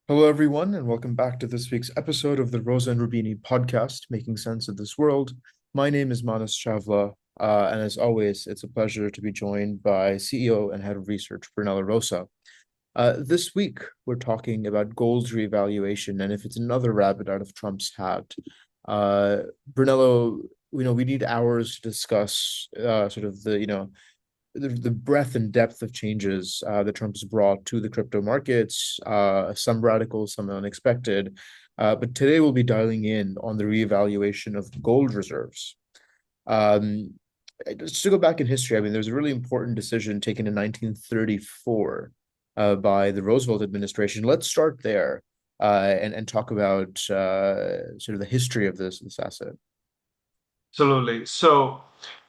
Hello, everyone, and welcome back to this week's episode of the Rosa and Rubini podcast, Making Sense of This World. My name is Manas Chavla, and as always, it's a pleasure to be joined by CEO and Head of Research, Brunello Rosa. This week, we're talking about gold's reevaluation and if it's another rabbit out of Trump's hat. Uh, Brunello, we need hours to discuss sort of the breadth and depth of changes that Trump has brought to the crypto markets, some radical, some unexpected. But today we'll be dialing in on the reevaluation of gold reserves. Um, just to go back in history, I mean, there's a really important decision taken in 1934 by the Roosevelt administration. Let's start there and talk about sort of the history of this asset. Absolutely. So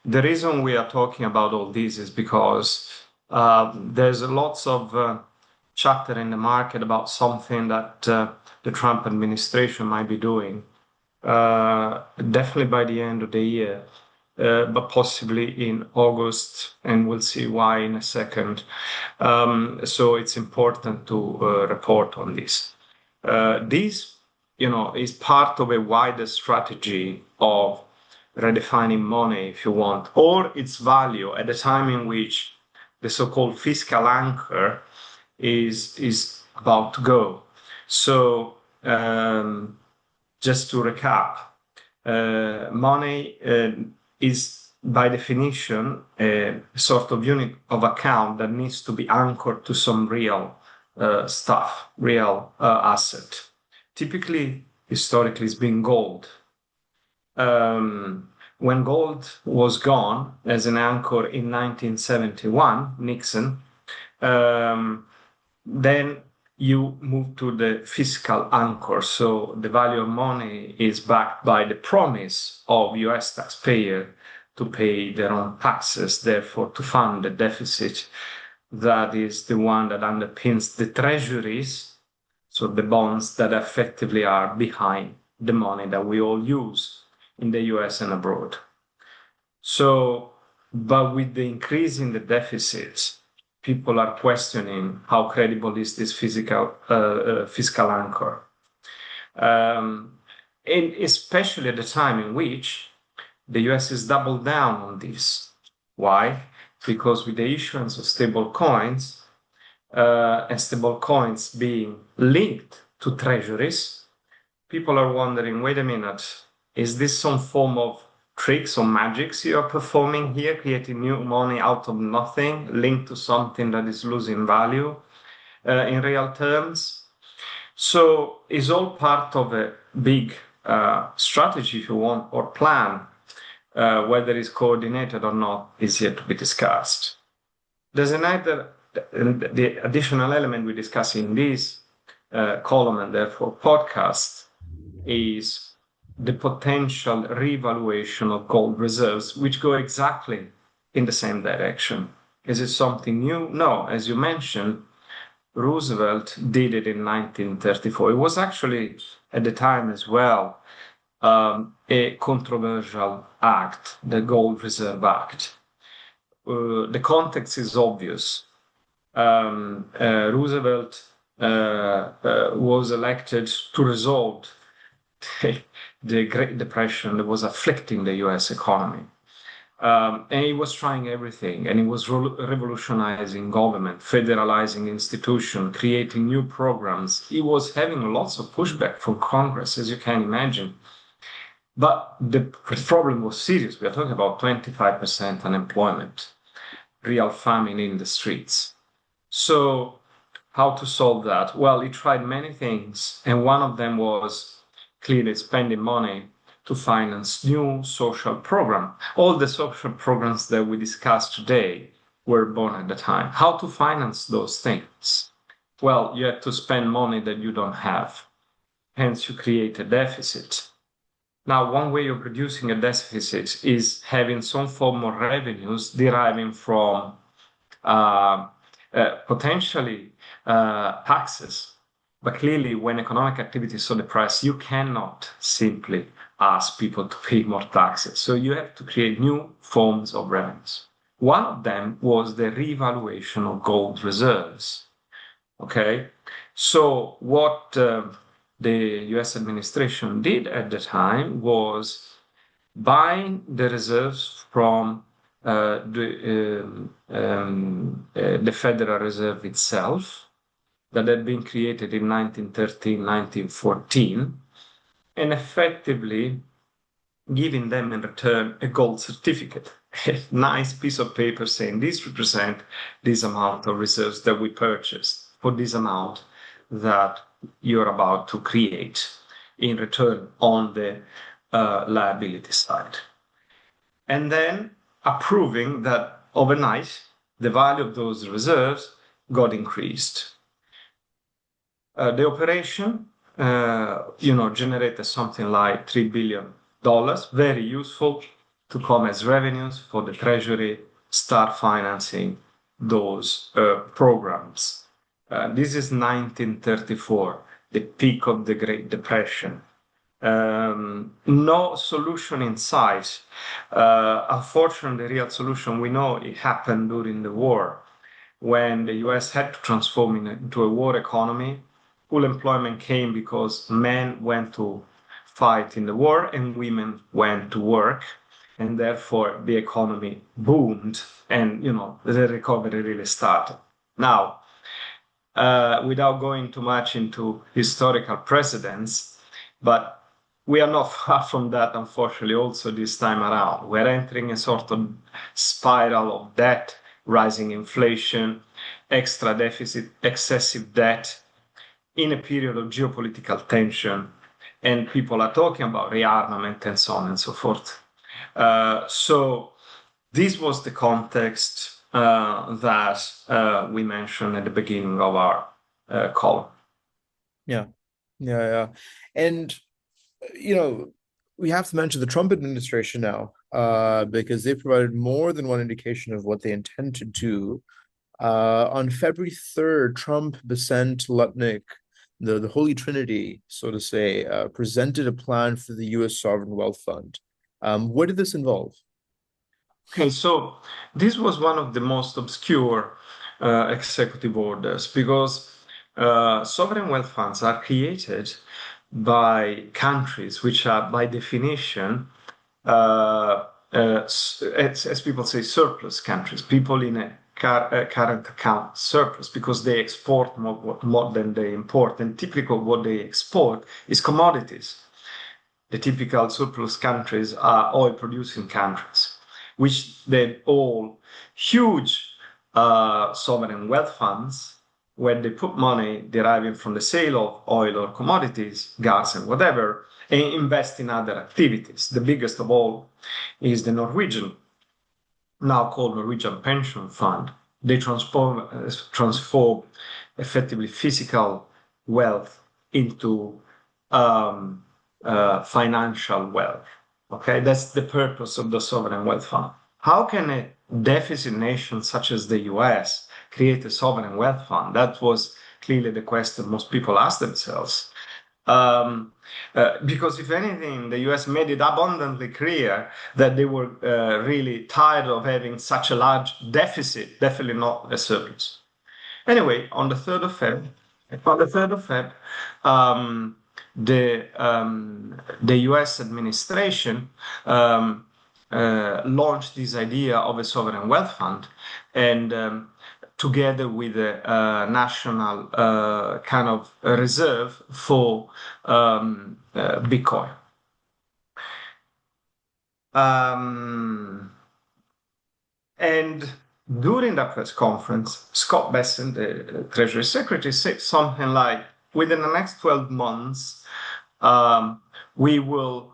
the reason we are talking about all this is because there's lots of chatter in the market about something that the Trump administration might be doing, definitely by the end of the year, but possibly in August, and we'll see why in a second. So it's important to report on this. This is part of a wider strategy of redefining money, if you want, or its value at a time in which the so-called fiscal anchor is about to go. So, just to recap, money is by definition a sort of unit of account that needs to be anchored to some real stuff, real asset. Typically, historically, it's been gold. When gold was gone as an anchor in 1971, Nixon, then you move to the fiscal anchor. So the value of money is backed by the promise of US taxpayer to pay their own taxes, therefore to fund the deficit. That is the one that underpins the treasuries, so the bonds that effectively are behind the money that we all use in the US and abroad. So, but with the increase in the deficits, people are questioning how credible is this fiscal anchor. And especially at the time in which the US has doubled down on this. Why? Because with the issuance of stable coins, and stable coins being linked to treasuries, people are wondering, wait a minute, is this some form of tricks or magics you are performing here, creating new money out of nothing, linked to something that is losing value in real terms? So it's all part of a big strategy, if you want, or plan. Whether it's coordinated or not is yet to be discussed. There's another, the additional element we discuss in this column and therefore podcast is the potential revaluation of gold reserves, which go exactly in the same direction. Is it something new? No, as you mentioned, Roosevelt did it in 1934. It was actually at the time as well a controversial act, the Gold Reserve Act. The context is obvious. Roosevelt was elected to resolve the Great Depression that was afflicting the US economy. And he was trying everything, and he was revolutionizing government, federalizing institutions, creating new programs. He was having lots of pushback from Congress, as you can imagine. But the problem was serious. We are talking about 25% unemployment, real famine in the streets. So how to solve that? Well, he tried many things, and one of them was clearly spending money to finance new social programs. All the social programs that we discussed today were born at the time. How to finance those things? Well, you have to spend money that you don't have. Hence, you create a deficit. Now, one way of reducing a deficit is having some form of revenues deriving from potentially taxes. But clearly, when economic activity is so depressed, you cannot simply ask people to pay more taxes. So you have to create new forms of revenues. One of them was the revaluation of gold reserves. Okay, so what the U.S. administration did at the time was buying the reserves from the Federal Reserve itself that had been created in 1913, 1914, and effectively giving them in return a gold certificate, a nice piece of paper saying this represents this amount of reserves that we purchased for this amount that you're about to create in return on the liability side. And then approving that overnight the value of those reserves got increased. The operation, generated something like $3 billion, very useful to come as revenues for the Treasury, start financing those programs. This is 1934, the peak of the Great Depression. No solution in sight. Unfortunately, the real solution we know it happened during the war when the US had to transform into a war economy. Full employment came because men went to fight in the war and women went to work, and therefore the economy boomed, and the recovery really started. Now, without going too much into historical precedents, but we are not far from that, unfortunately, also this time around. We're entering a sort of spiral of debt, rising inflation, extra deficit, excessive debt in a period of geopolitical tension. And people are talking about rearmament and so on and so forth. So this was the context that we mentioned at the beginning of our call. Yeah, yeah. And we have to mention the Trump administration now, because they provided more than one indication of what they intend to do. On February 3rd, Trump, Besant, Lutnick, the Holy Trinity, so to say, presented a plan for the U.S. Sovereign Wealth Fund. What did this involve? Okay, so this was one of the most obscure executive orders because sovereign wealth funds are created by countries which are, by definition, as people say, surplus countries, people in a current account surplus because they export more than they import. And typical what they export is commodities. The typical surplus countries are oil producing countries, which they all huge sovereign wealth funds where they put money deriving from the sale of oil or commodities, gas and whatever, and invest in other activities. The biggest of all is the Norwegian, now called Norwegian Pension Fund. They transform effectively physical wealth into financial wealth. Okay, that's the purpose of the sovereign wealth fund. How can a deficit nation such as the US create a sovereign wealth fund? That was clearly the question most people asked themselves. Because if anything, the US made it abundantly clear that they were really tired of having such a large deficit, definitely not a surplus. Anyway, on the 3rd of Feb, the US administration launched this idea of a sovereign wealth fund, and together with a national kind of reserve for Bitcoin. And during that press conference, Scott Bessent, the Treasury Secretary, said something like, within the next 12 months, we will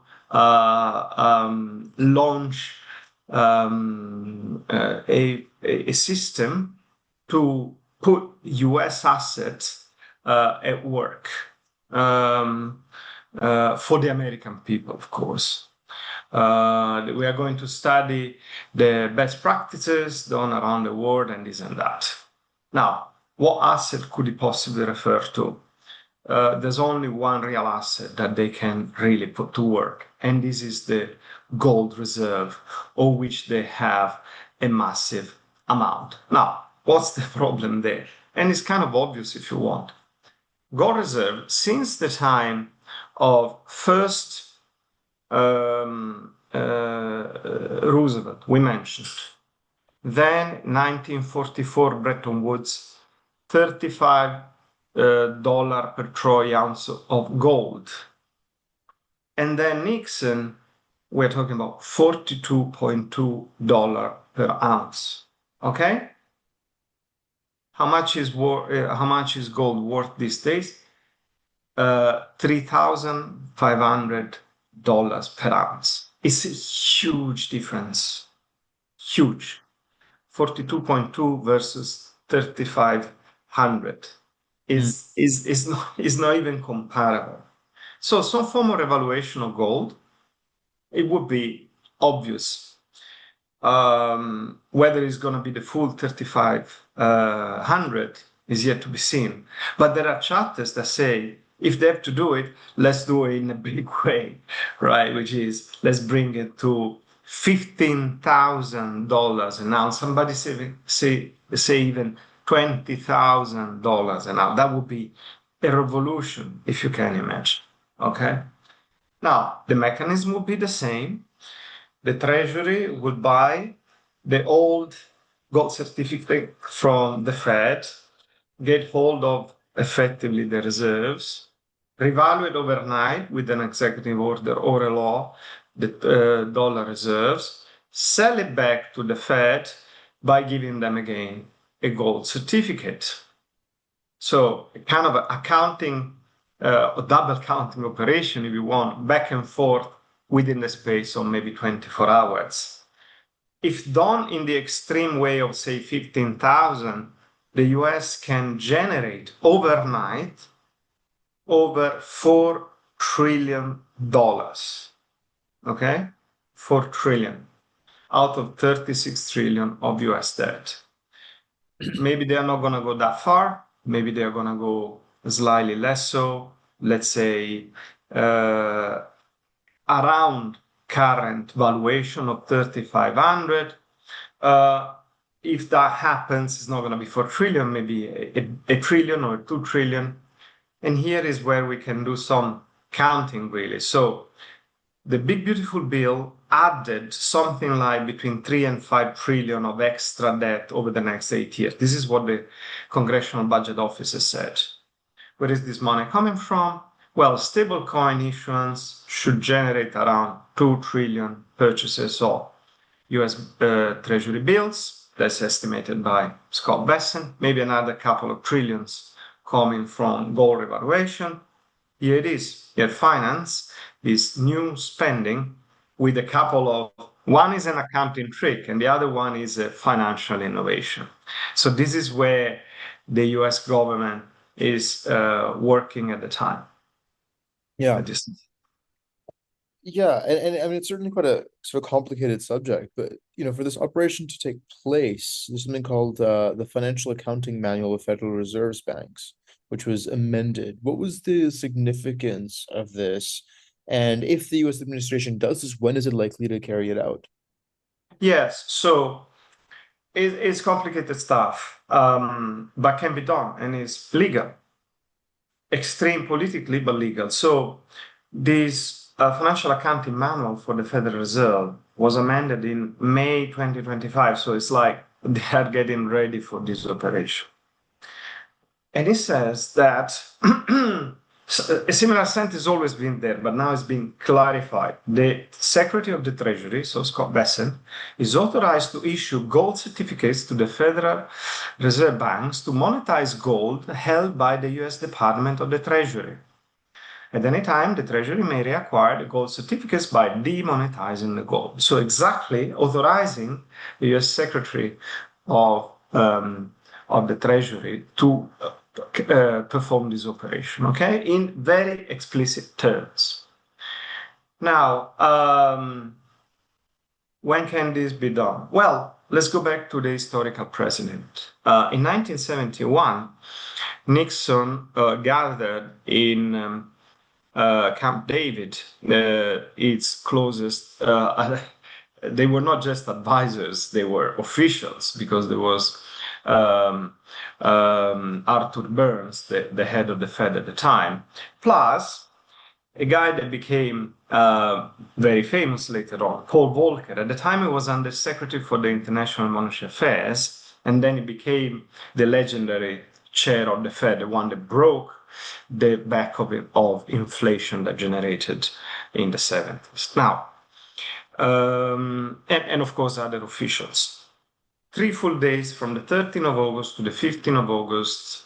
launch a system to put US assets at work for the American people, of course. We are going to study the best practices done around the world and this and that. Now, what asset could it possibly refer to? There's only one real asset that they can really put to work, and this is the gold reserve, of which they have a massive amount. Now, what's the problem there? And it's kind of obvious if you want. Gold reserve, since the time of first Roosevelt, we mentioned, then 1944 Bretton Woods, $35 per troy ounce of gold. And then Nixon, we're talking about $42.2 per ounce. Okay? How much is gold worth these days? $3,500 per ounce. It's a huge difference. Huge. 42.2 versus 3,500 is not even comparable. So some form of evaluation of gold, it would be obvious. Whether it's going to be the full 3,500 is yet to be seen. But there are charters that say, if they have to do it, let's do it in a big way, right? Which is, let's bring it to $15,000 an ounce. Somebody say even $20,000 an ounce. That would be a revolution, if you can imagine. Okay. Now, the mechanism would be the same. The Treasury would buy the old gold certificate from the Fed, get hold of effectively the reserves, revalue overnight with an executive order or a law, the dollar reserves, sell it back to the Fed by giving them again a gold certificate. So kind of accounting, a double counting operation, if you want, back and forth within the space of maybe 24 hours. If done in the extreme way of, say, 15,000, the US can generate overnight over $4 trillion. Okay? 4 trillion out of 36 trillion of US debt. Maybe they are not going to go that far. Maybe they are going to go slightly less so. Let's say around current valuation of 3,500. If that happens, it's not going to be 4 trillion, maybe a trillion or 2 trillion. And here is where we can do some counting, really. So the big beautiful bill added something like between 3 and 5 trillion of extra debt over the next 8 years. This is what the Congressional Budget Office has said. Where is this money coming from? Well, stablecoin issuance should generate around 2 trillion purchases of US Treasury bills. That's estimated by Scott Bessent. Maybe another couple of trillions coming from gold revaluation. Here it is. You finance this new spending with a couple of, one is an accounting trick and the other one is a financial innovation. So this is where the US government is working at the time. Yeah. Yeah, and I mean it's certainly quite a sort of complicated subject, but for this operation to take place, there's something called the Financial Accounting Manual of Federal Reserve Banks, which was amended. What was the significance of this? And if the US administration does this, when is it likely to carry it out? Yes, so it's complicated stuff, but can be done and it's legal. Extreme politically, but legal. So this Financial Accounting Manual for the Federal Reserve was amended in May 2025. So it's like they are getting ready for this operation. And it says that a similar sentence has always been there, but now it's been clarified. The Secretary of the Treasury, so Scott Bessent, is authorized to issue gold certificates to the Federal Reserve Banks to monetize gold held by the US Department of the Treasury. At any time, the Treasury may reacquire the gold certificates by demonetizing the gold. So exactly authorizing the US Secretary of the Treasury to perform this operation, okay, in very explicit terms. Now, when can this be done? Well, let's go back to the historical precedent. In 1971, Nixon gathered in Camp David, its closest, they were not just advisors, they were officials, because there was Arthur Burns, the head of the Fed at the time, plus a guy that became very famous later on, Paul Volcker. At the time, he was under secretary for the International Monetary Affairs, and then he became the legendary chair of the Fed, the one that broke the back of inflation that generated in the 70s. Now, and of course, other officials. 3 full days from the 13th of August to the 15th of August,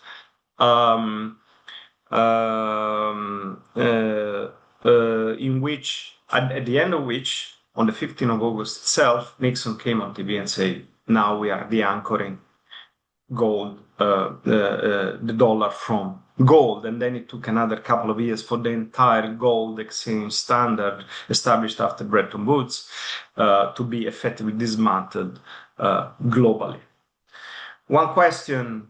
in which, at the end of which, on the 15th of August itself, Nixon came on TV and said, now we are de-anchoring gold, the dollar from gold. And then it took another couple of years for the entire gold exchange standard established after Bretton Woods to be effectively dismantled globally. One question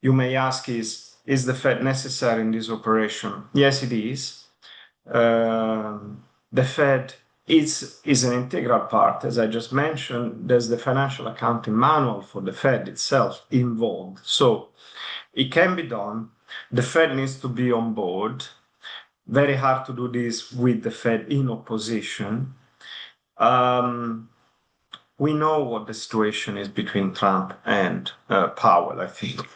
you may ask is the Fed necessary in this operation? Yes, it is. The Fed is an integral part. As I just mentioned, there's the financial accounting manual for the Fed itself involved. So it can be done. The Fed needs to be on board. Very hard to do this with the Fed in opposition. We know what the situation is between Trump and Powell, I think.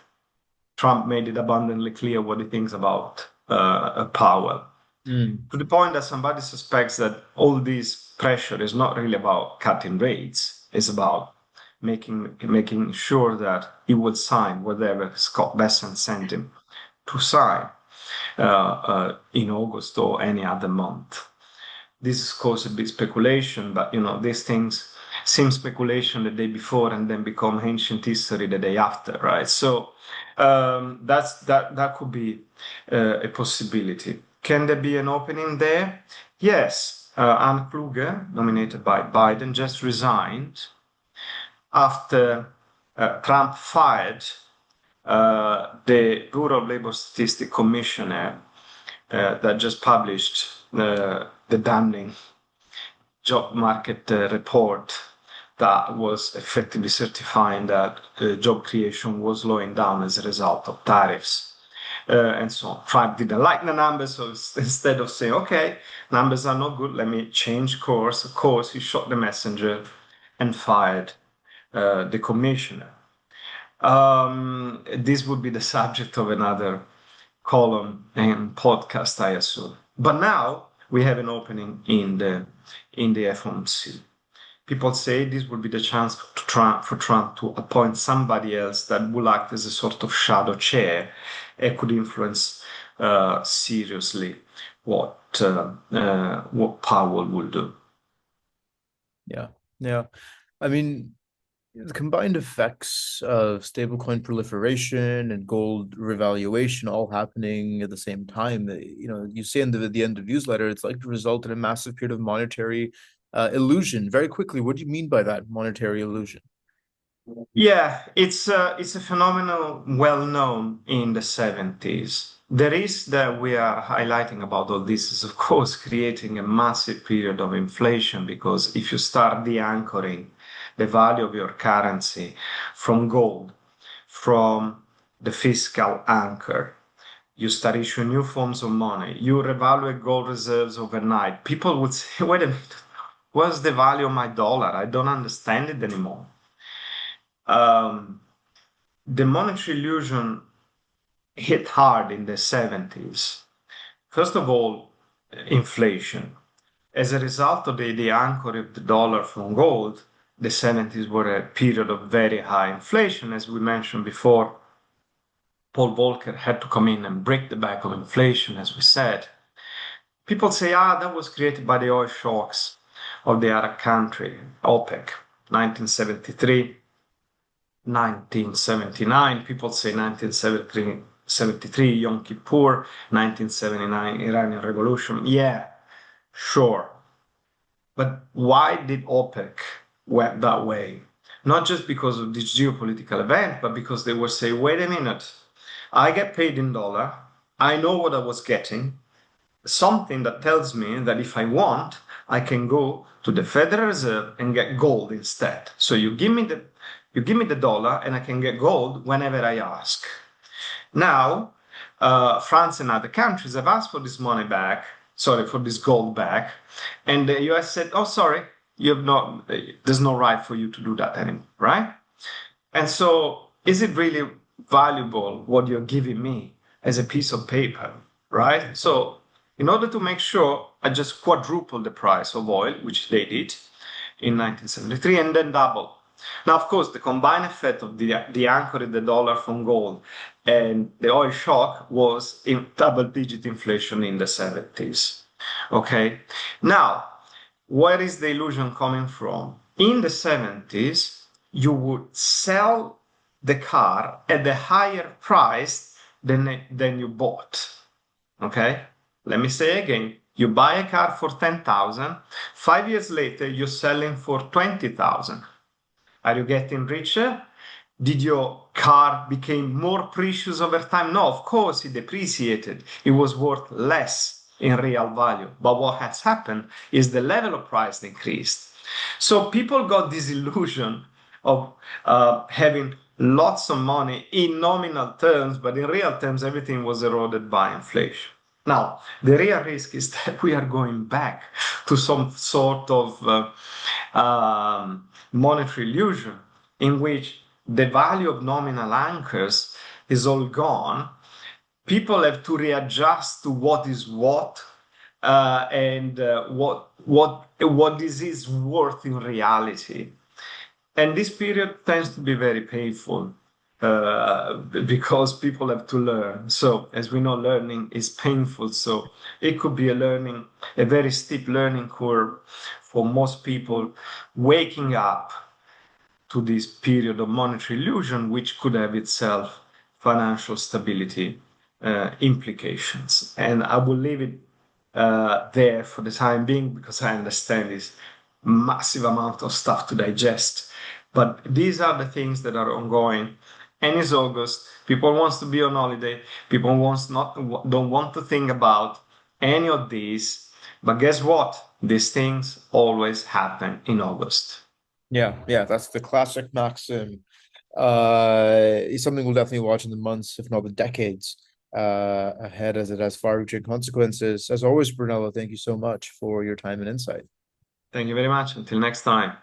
Trump made it abundantly clear what he thinks about Powell. To the point that somebody suspects that all this pressure is not really about cutting rates, it's about making sure that he would sign whatever Scott Bessent sent him to sign in August or any other month. This is caused a big speculation, but these things seem speculation the day before and then become ancient history the day after, right? So that could be a possibility. Can there be an opening there? Yes. Anne Kluger, nominated by Biden, just resigned after Trump fired the Bureau of Labor Statistics Commissioner that just published the damning job market report that was effectively certifying that job creation was slowing down as a result of tariffs. And so on. Trump didn't like the numbers, so instead of saying, okay, numbers are not good, let me change course. Of course, he shot the messenger and fired the commissioner. This would be the subject of another column and podcast, I assume. But now we have an opening in the FOMC. People say this would be the chance for Trump to appoint somebody else that will act as a sort of shadow chair and could influence seriously what Powell will do. Yeah. I mean, the combined effects of stablecoin proliferation and gold revaluation all happening at the same time. You say in the end of newsletter, it's like to result in a massive period of monetary illusion. Very quickly, what do you mean by that monetary illusion? Yeah, it's a phenomenon well known in the 70s. The risk that we are highlighting about all this is, of course, creating a massive period of inflation, because if you start de-anchoring the value of your currency from gold, from the fiscal anchor, you start issuing new forms of money, you revalue gold reserves overnight, people would say, wait a minute, what's the value of my dollar? I don't understand it anymore. The monetary illusion hit hard in the 70s. First of all, inflation. As a result of the anchor of the dollar from gold, the 70s were a period of very high inflation. As we mentioned before, Paul Volcker had to come in and break the back of inflation, as we said. People say, that was created by the oil shocks of the Arab country, OPEC, 1973. 1979, people say 1973, Yom Kippur, 1979, Iranian Revolution. Yeah, sure. But why did OPEC went that way? Not just because of this geopolitical event, but because they were saying, wait a minute, I get paid in dollar. I know what I was getting. Something that tells me that if I want, I can go to the Federal Reserve and get gold instead. So you give me You give me the dollar and I can get gold whenever I ask. Now, France and other countries have asked for this money back, sorry, for this gold back, and the US said, "Oh, sorry, you have not. There's no right for you to do that anymore, right?" And so, is it really valuable what you're giving me as a piece of paper, right? So, in order to make sure, I just quadrupled the price of oil, which they did in 1973, and then double. Now, of course, the combined effect of the anchor in the dollar from gold and the oil shock was in double-digit inflation in the 70s. Okay, now where is the illusion coming from? In the 70s, you would sell the car at a higher price than you bought. Okay, let me say again. You buy a car for 10,000. 5 years later, you're selling for 20,000. Are you getting richer? Did your car become more precious over time? No, of course it depreciated. It was worth less in real value. But what has happened is the level of price increased. So people got this illusion of having lots of money in nominal terms, but in real terms, everything was eroded by inflation. Now, the real risk is that we are going back to some sort of monetary illusion in which the value of nominal anchors is all gone. People have to readjust to what is what and what this is worth in reality. And this period tends to be very painful because people have to learn. So, as we know, learning is painful. So, it could be a very steep learning curve for most people waking up to this period of monetary illusion, which could have itself financial stability implications. And I will leave it there for the time being because I understand this massive amount of stuff to digest. But these are the things that are ongoing. And it's August. People wants to be on holiday. People don't want to think about any of these. But guess what? These things always happen in August. Yeah, that's the classic maxim. It's something we'll definitely watch in the months, if not the decades, ahead, as it has far-reaching consequences. As always, Brunello, thank you so much for your time and insight. Thank you very much. Until next time.